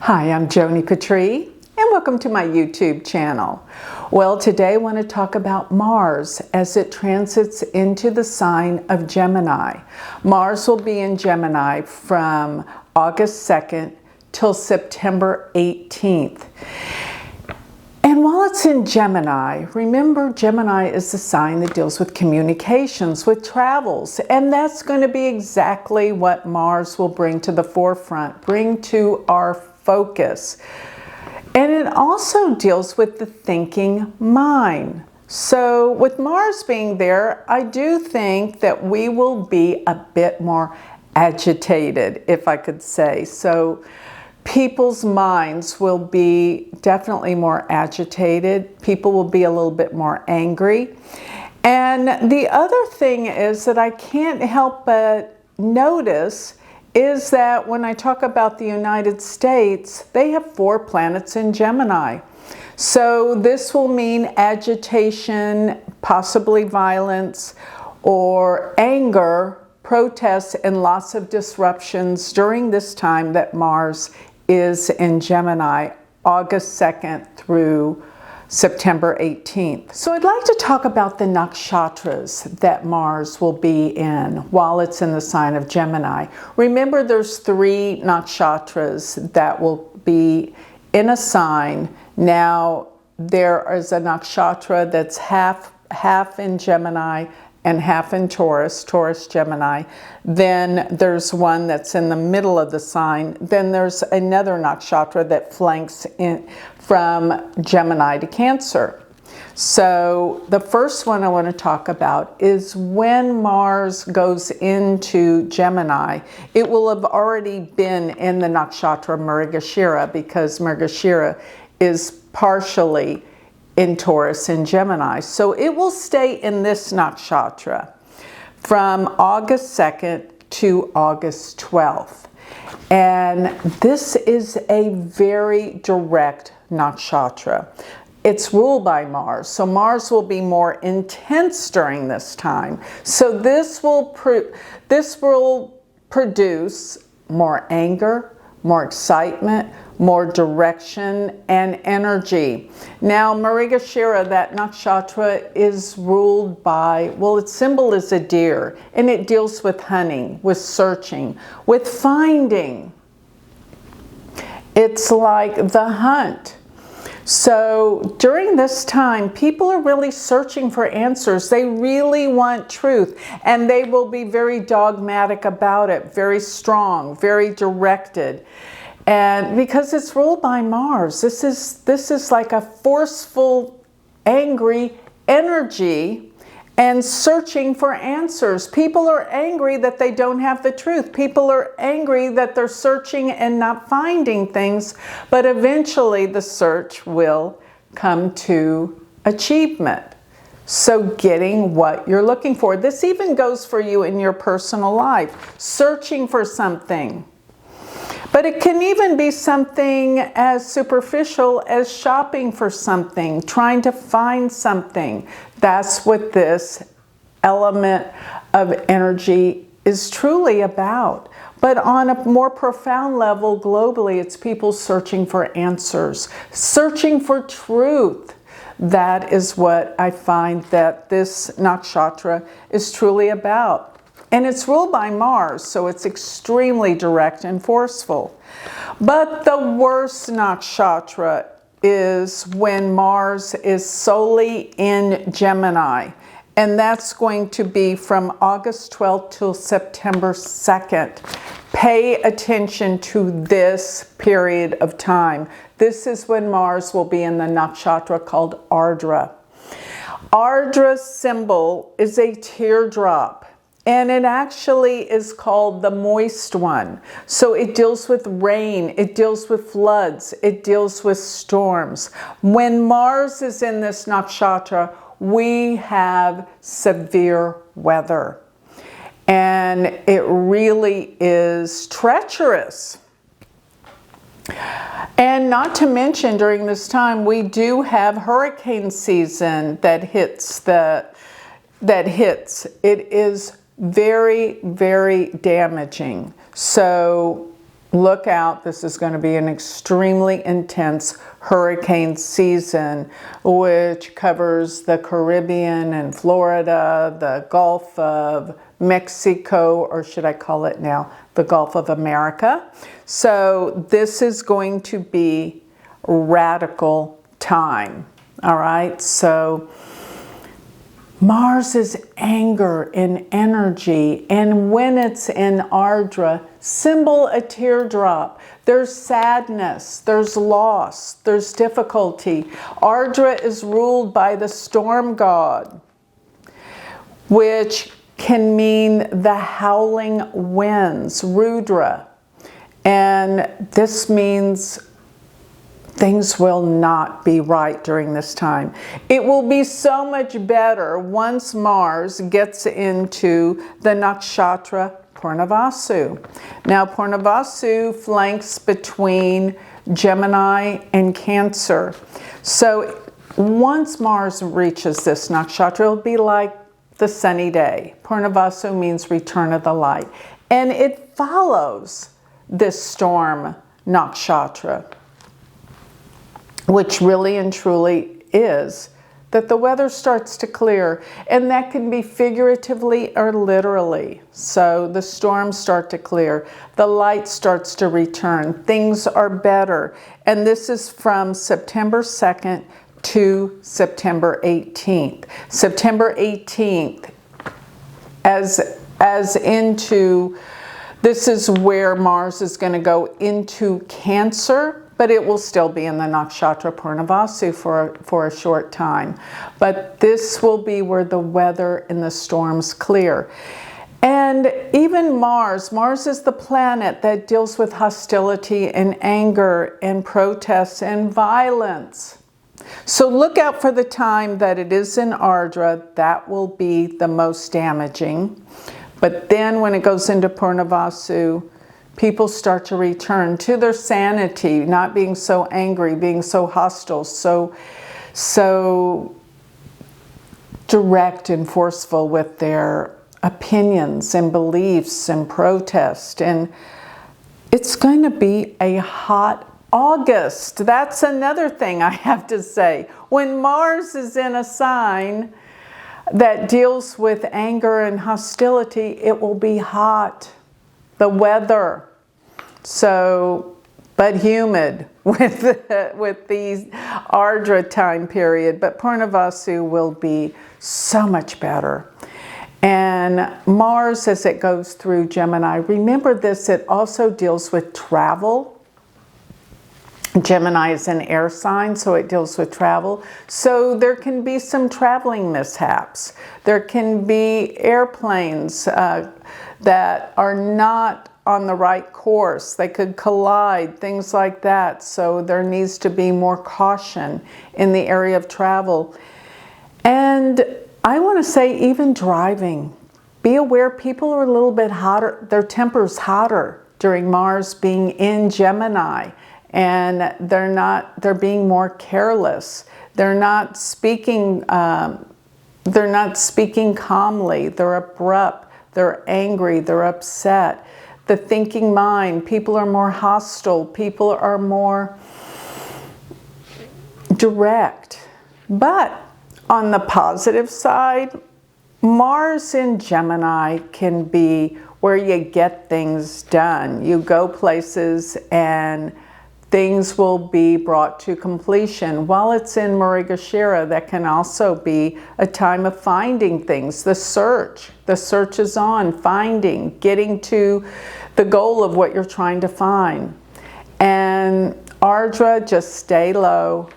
Hi, I'm Joni Patry, and welcome to my YouTube channel. Well, today I want to talk about Mars as it transits into the sign of Gemini. Mars will be in Gemini from August 2nd till September 18th. And while it's in Gemini, remember Gemini is the sign that deals with communications, with travels, and that's going to be exactly what Mars will bring to the forefront, bring to our focus. And it also deals with the thinking mind. So with Mars being there, I do think that we will be a bit more agitated, if I could say. So people's minds will be definitely more agitated. People will be a little bit more angry. And the other thing is that I can't help but notice is that when I talk about the United States, they have 4 planets in Gemini. So this will mean agitation, possibly violence, or anger, protests, and lots of disruptions during this time that Mars is in Gemini, August 2nd through September 18th. So I'd like to talk about the nakshatras that Mars will be in while it's in the sign of Gemini. Remember, there's 3 nakshatras that will be in a sign. Now, there is a nakshatra that's half in Gemini and half in Taurus, Gemini. Then there's one that's in the middle of the sign. Then there's another nakshatra that flanks in from Gemini to Cancer. So the first one I want to talk about is when Mars goes into Gemini, it will have already been in the nakshatra Mrigashira, because Mrigashira is partially in Taurus and Gemini. So it will stay in this nakshatra from August 2nd to August 12th. And this is a very direct nakshatra. It's ruled by Mars, so Mars will be more intense during this time. So this will produce more anger, more excitement, more direction and energy. Now, Mrigashira, that nakshatra, is ruled by, well, its symbol is a deer, and it deals with hunting, with searching, with finding. It's like the hunt. So during this time, people are really searching for answers. They really want truth, and they will be very dogmatic about it, very strong, very directed. And because it's ruled by Mars, this is like a forceful, angry energy and searching for answers. People are angry that they don't have the truth. People are angry that they're searching and not finding things, but eventually the search will come to achievement. So getting what you're looking for. This even goes for you in your personal life, searching for something. But it can even be something as superficial as shopping for something, trying to find something. That's what this element of energy is truly about. But on a more profound level, globally, it's people searching for answers, searching for truth. That is what I find that this nakshatra is truly about. And it's ruled by Mars, so it's extremely direct and forceful. But the worst nakshatra is when Mars is solely in Gemini. And that's going to be from August 12th till September 2nd. Pay attention to this period of time. This is when Mars will be in the nakshatra called Ardra. Ardra's symbol is a teardrop. And it actually is called the moist one. So it deals with rain, it deals with floods, it deals with storms. When Mars is in this nakshatra, we have severe weather. And it really is treacherous. And not to mention, during this time, we do have hurricane season that hits. It is very, very damaging. So look out. This is going to be an extremely intense hurricane season, which covers the Caribbean and Florida, the Gulf of Mexico, or should I call it now the Gulf of America. So this is going to be radical time. All right, so Mars is anger and energy, and when it's in Ardra, symbol a teardrop. There's sadness, there's loss, there's difficulty. Ardra is ruled by the storm god, which can mean the howling winds, Rudra. And this means things will not be right during this time. It will be so much better once Mars gets into the nakshatra Punarvasu. Now, Punarvasu flanks between Gemini and Cancer. So once Mars reaches this nakshatra, it'll be like the sunny day. Punarvasu means return of the light. And it follows this storm nakshatra, which really and truly is that the weather starts to clear, and that can be figuratively or literally. So the storms start to clear, the light starts to return, things are better. And this is from September 2nd to September 18th. September 18th, as into, this is where Mars is going to go into Cancer, but it will still be in the nakshatra Punarvasu for a short time. But this will be where the weather and the storms clear. And even Mars is the planet that deals with hostility and anger and protests and violence. So look out for the time that it is in Ardra. That will be the most damaging. But then when it goes into Punarvasu, people start to return to their sanity, not being so angry, being so hostile, so direct and forceful with their opinions and beliefs and protest. And it's going to be a hot August. That's another thing I have to say. When Mars is in a sign that deals with anger and hostility, it will be hot. The weather. So, but humid with the Ardra time period. But Punarvasu will be so much better. And Mars, as it goes through Gemini, remember this, it also deals with travel. Gemini is an air sign, so it deals with travel. So there can be some traveling mishaps. There can be airplanes that are not on the right course. They could collide, things like that. So there needs to be more caution in the area of travel. And I want to say even driving. Be aware people are a little bit hotter, their temper's hotter during Mars being in Gemini. And they're being more careless. They're not speaking calmly. They're abrupt, they're angry, they're upset. The thinking mind, people are more hostile, people are more direct. But on the positive side, Mars in Gemini can be where you get things done. You go places and things will be brought to completion. While it's in Mrigashira, that can also be a time of finding things. The search is on, finding, getting to the goal of what you're trying to find. And Ardra, just stay low.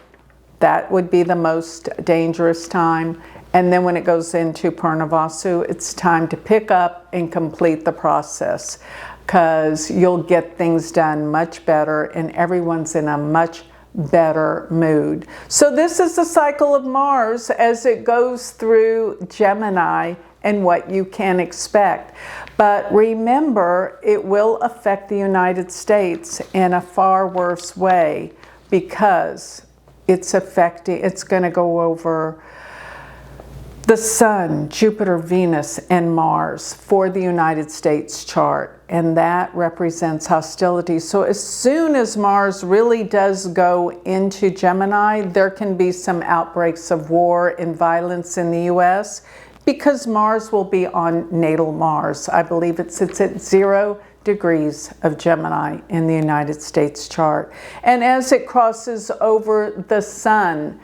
That would be the most dangerous time. And then when it goes into Punarvasu, it's time to pick up and complete the process, because you'll get things done much better and everyone's in a much better mood. So this is the cycle of Mars as it goes through Gemini and what you can expect. But remember, it will affect the United States in a far worse way, because it's going to go over the Sun, Jupiter, Venus, and Mars for the United States chart, and that represents hostility. So as soon as Mars really does go into Gemini, there can be some outbreaks of war and violence in the US because Mars will be on natal Mars. I believe it sits at 0 degrees of Gemini in the United States chart. And as it crosses over the Sun,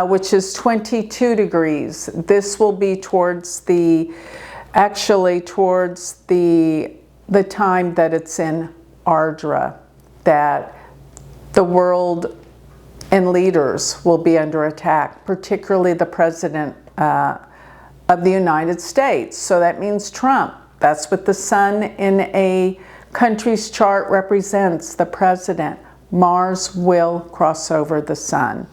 which is 22 degrees. This will be towards the time that it's in Ardra, that the world and leaders will be under attack, particularly the President of the United States. So that means Trump. That's what the Sun in a country's chart represents, the President. Mars will cross over the Sun.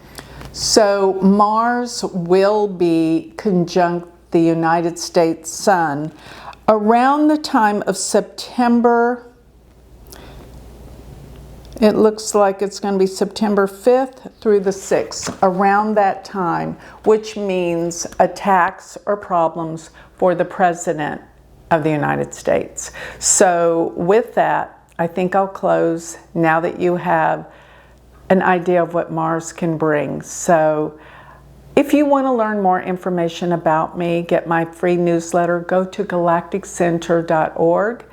So Mars will be conjunct the United States Sun around the time of September. It looks like it's going to be September 5th through the 6th, around that time, which means attacks or problems for the President of the United States. So with that, I think I'll close now that you have an idea of what Mars can bring. So if you want to learn more information about me, get my free newsletter, go to galacticcenter.org.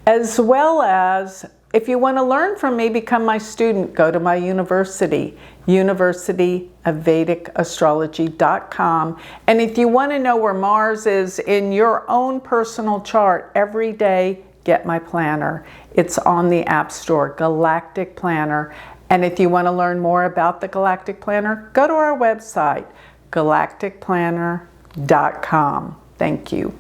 As well as, if you want to learn from me, become my student, go to my university, universityofvedicastrology.com. And if you want to know where Mars is in your own personal chart every day, get my planner. It's on the App Store, Galactic Planner. And if you want to learn more about the Galactic Planner, go to our website, galacticplanner.com. Thank you.